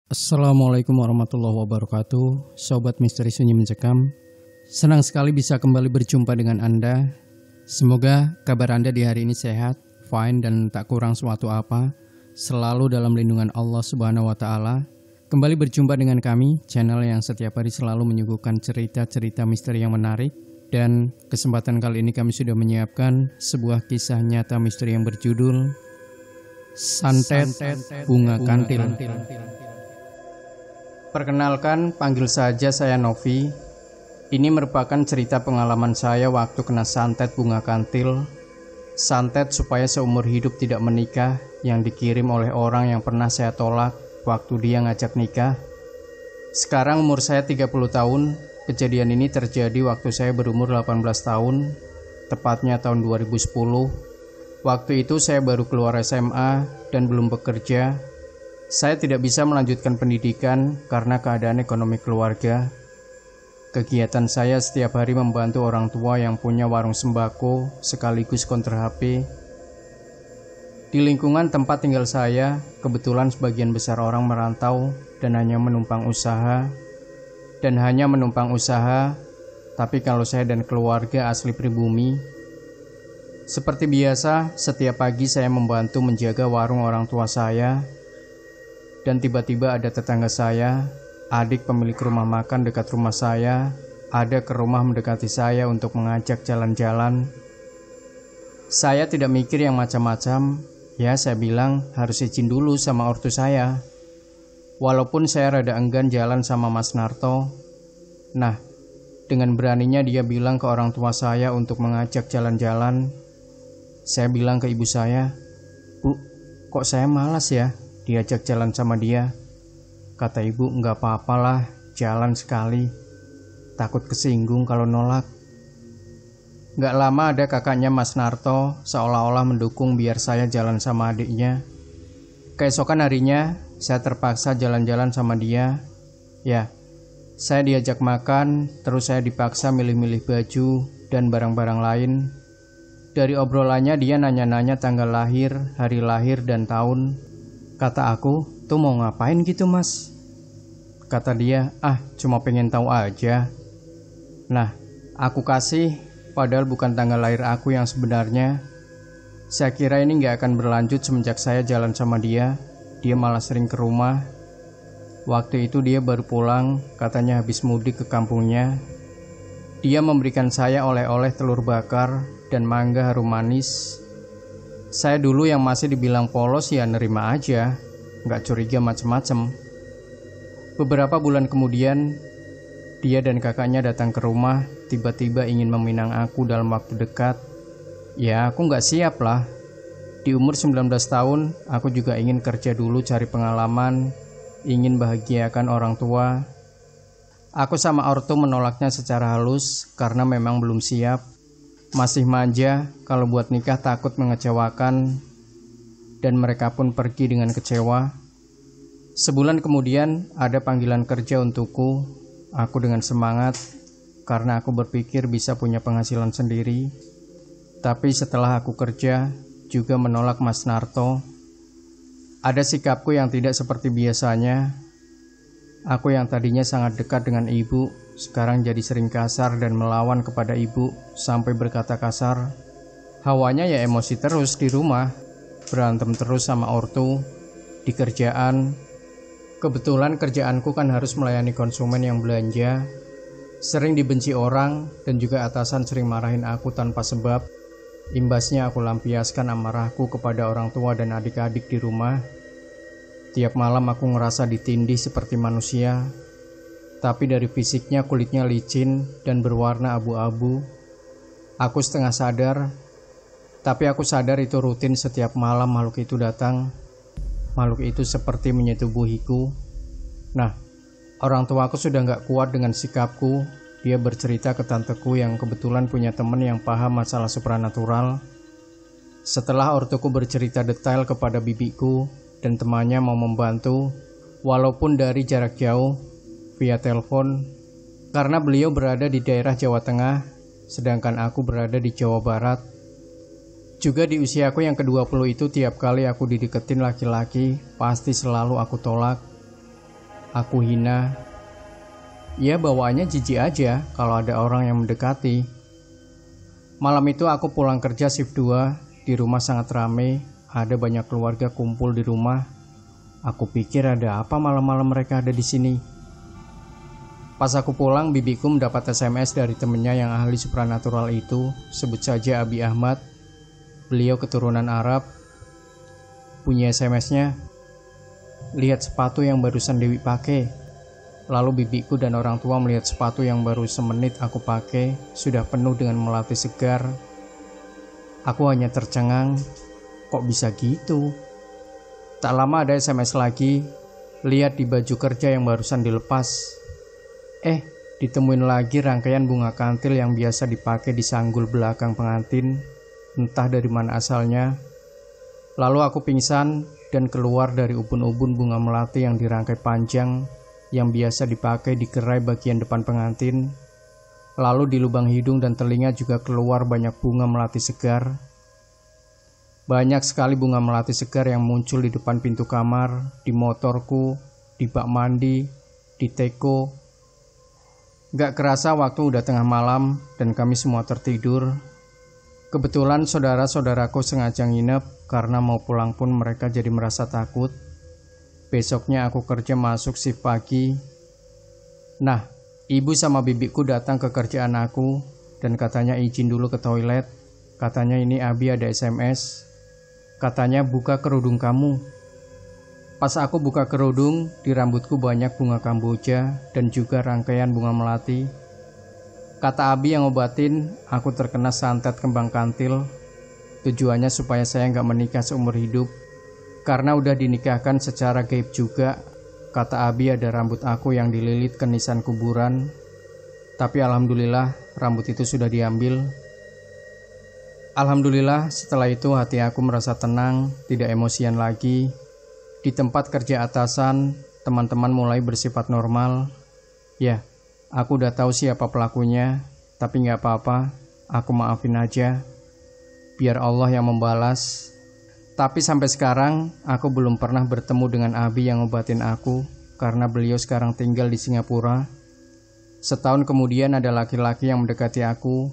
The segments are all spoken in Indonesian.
Assalamualaikum warahmatullahi wabarakatuh. Sobat Misteri Sunyi Mencekam, senang sekali bisa kembali berjumpa dengan Anda. Semoga kabar Anda di hari ini sehat, fine, dan tak kurang suatu apa, selalu dalam lindungan Allah Subhanahu wa Ta'ala. Kembali berjumpa dengan kami, channel yang setiap hari selalu menyuguhkan cerita-cerita misteri yang menarik. Dan kesempatan kali ini kami sudah menyiapkan sebuah kisah nyata misteri yang berjudul Santet Bunga Kantil. Perkenalkan, panggil saja saya Novi. Ini merupakan cerita pengalaman saya waktu kena santet bunga kantil. Santet supaya seumur hidup tidak menikah yang dikirim oleh orang yang pernah saya tolak waktu dia ngajak nikah. Sekarang umur saya 30 tahun. Kejadian ini terjadi waktu saya berumur 18 tahun, tepatnya tahun 2010. Waktu itu saya baru keluar SMA dan belum bekerja. Saya tidak bisa melanjutkan pendidikan karena keadaan ekonomi keluarga. Kegiatan saya setiap hari membantu orang tua yang punya warung sembako sekaligus konter HP. Di lingkungan tempat tinggal saya, kebetulan sebagian besar orang merantau dan hanya menumpang usaha. Tapi kalau saya dan keluarga asli pribumi. Seperti biasa, setiap pagi saya membantu menjaga warung orang tua saya. Dan tiba-tiba ada tetangga saya, adik pemilik rumah makan dekat rumah saya, ada ke rumah mendekati saya untuk mengajak jalan-jalan. Saya tidak mikir yang macam-macam, ya saya bilang harus izin dulu sama ortu saya. Walaupun saya rada enggan jalan sama Mas Narto. Nah, dengan beraninya dia bilang ke orang tua saya untuk mengajak jalan-jalan. Saya bilang ke ibu saya, "Bu, kok saya malas ya diajak jalan sama dia?" Kata ibu, "Nggak apa-apalah, jalan sekali. Takut kesinggung kalau nolak." Nggak lama ada kakaknya Mas Narto seolah-olah mendukung biar saya jalan sama adiknya. Keesokan harinya, saya terpaksa jalan-jalan sama dia. Ya, saya diajak makan, terus saya dipaksa milih-milih baju dan barang-barang lain. Dari obrolannya dia nanya-nanya tanggal lahir, hari lahir, dan tahun. Kata aku, "Tuh mau ngapain gitu Mas?" Kata dia, "Cuma pengen tahu aja." Nah, aku kasih, padahal bukan tanggal lahir aku yang sebenarnya. Saya kira ini gak akan berlanjut semenjak saya jalan sama dia. Dia malah sering ke rumah. Waktu itu dia baru pulang, katanya habis mudik ke kampungnya. Dia memberikan saya oleh-oleh telur bakar dan mangga harum manis. Saya dulu yang masih dibilang polos ya nerima aja, gak curiga macem-macem. Beberapa bulan kemudian, dia dan kakaknya datang ke rumah, tiba-tiba ingin meminang aku dalam waktu dekat. Ya aku gak siap lah. Di umur 19 tahun, aku juga ingin kerja dulu cari pengalaman, ingin bahagiakan orang tua. Aku sama ortu menolaknya secara halus karena memang belum siap. Masih manja, kalau buat nikah takut mengecewakan, dan mereka pun pergi dengan kecewa. Sebulan kemudian ada panggilan kerja untukku. Aku dengan semangat karena aku berpikir bisa punya penghasilan sendiri. Tapi setelah aku kerja, juga menolak Mas Narto. Ada sikapku yang tidak seperti biasanya. Aku yang tadinya sangat dekat dengan ibu, sekarang jadi sering kasar dan melawan kepada ibu sampai berkata kasar. Hawanya ya emosi terus di rumah, berantem terus sama ortu, di kerjaan. Kebetulan kerjaanku kan harus melayani konsumen yang belanja. Sering dibenci orang dan juga atasan sering marahin aku tanpa sebab. Imbasnya aku lampiaskan amarahku kepada orang tua dan adik-adik di rumah. Tiap malam aku ngerasa ditindih seperti manusia. Tapi dari fisiknya kulitnya licin dan berwarna abu-abu. Aku setengah sadar, tapi aku sadar itu rutin setiap malam makhluk itu datang. Makhluk itu seperti menyetubuhiku. Nah, orang tuaku sudah gak kuat dengan sikapku. Dia bercerita ke tanteku yang kebetulan punya teman yang paham masalah supranatural. Setelah ortuku bercerita detail kepada bibiku dan temannya mau membantu, walaupun dari jarak jauh, via telepon, karena beliau berada di daerah Jawa Tengah, sedangkan aku berada di Jawa Barat. Juga di usiaku yang ke-20 itu tiap kali aku dideketin laki-laki, pasti selalu aku tolak. aku hina. Ya bawaannya jijik aja kalau ada orang yang mendekati. Malam itu aku pulang kerja shift 2, di rumah sangat ramai, ada banyak keluarga kumpul di rumah. Aku pikir ada apa malam-malam mereka ada di sini. Pas aku pulang, bibiku mendapat SMS dari temennya yang ahli supranatural itu, sebut saja Abi Ahmad. Beliau keturunan Arab. Bunyi SMS-nya, lihat sepatu yang barusan Dewi pakai. Lalu bibiku dan orang tua melihat sepatu yang baru semenit aku pakai, sudah penuh dengan melati segar. Aku hanya tercengang, kok bisa gitu? Tak lama ada SMS lagi, lihat di baju kerja yang barusan dilepas. Ditemuin lagi rangkaian bunga kantil yang biasa dipakai di sanggul belakang pengantin, entah dari mana asalnya. Lalu aku pingsan dan keluar dari ubun-ubun bunga melati yang dirangkai panjang, yang biasa dipakai di gerai bagian depan pengantin. Lalu di lubang hidung dan telinga juga keluar banyak bunga melati segar. Banyak sekali bunga melati segar yang muncul di depan pintu kamar, di motorku, di bak mandi, di teko. Gak kerasa waktu udah tengah malam dan kami semua tertidur. Kebetulan saudara-saudaraku sengaja nginep karena mau pulang pun mereka jadi merasa takut. Besoknya aku kerja masuk shift pagi. Nah, ibu sama bibiku datang ke kerjaan aku dan katanya izin dulu ke toilet. Katanya ini Abi ada SMS. Katanya buka kerudung kamu. Pas aku buka kerudung, di rambutku banyak bunga kamboja dan juga rangkaian bunga melati. Kata Abi yang obatin, aku terkena santet kembang kantil. Tujuannya supaya saya nggak menikah seumur hidup, karena udah dinikahkan secara gaib juga. Kata Abi ada rambut aku yang dililit ke nisan kuburan. Tapi alhamdulillah rambut itu sudah diambil. Alhamdulillah setelah itu hati aku merasa tenang, tidak emosian lagi. Di tempat kerja atasan, teman-teman mulai bersifat normal. Ya, aku udah tahu siapa pelakunya, tapi gak apa-apa, aku maafin aja. Biar Allah yang membalas. Tapi sampai sekarang, aku belum pernah bertemu dengan Abi yang ngobatin aku, karena beliau sekarang tinggal di Singapura. Setahun kemudian ada laki-laki yang mendekati aku,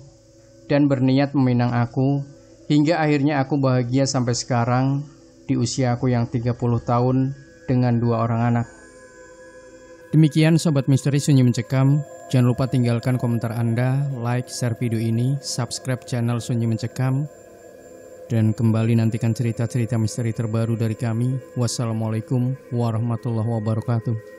dan berniat meminang aku, hingga akhirnya aku bahagia sampai sekarang, di usia aku yang 30 tahun dengan 2 orang anak. Demikian Sobat Misteri Sunyi Mencekam. Jangan lupa tinggalkan komentar Anda, like, share video ini, subscribe channel Sunyi Mencekam, dan kembali nantikan cerita-cerita misteri terbaru dari kami. Wassalamualaikum warahmatullahi wabarakatuh.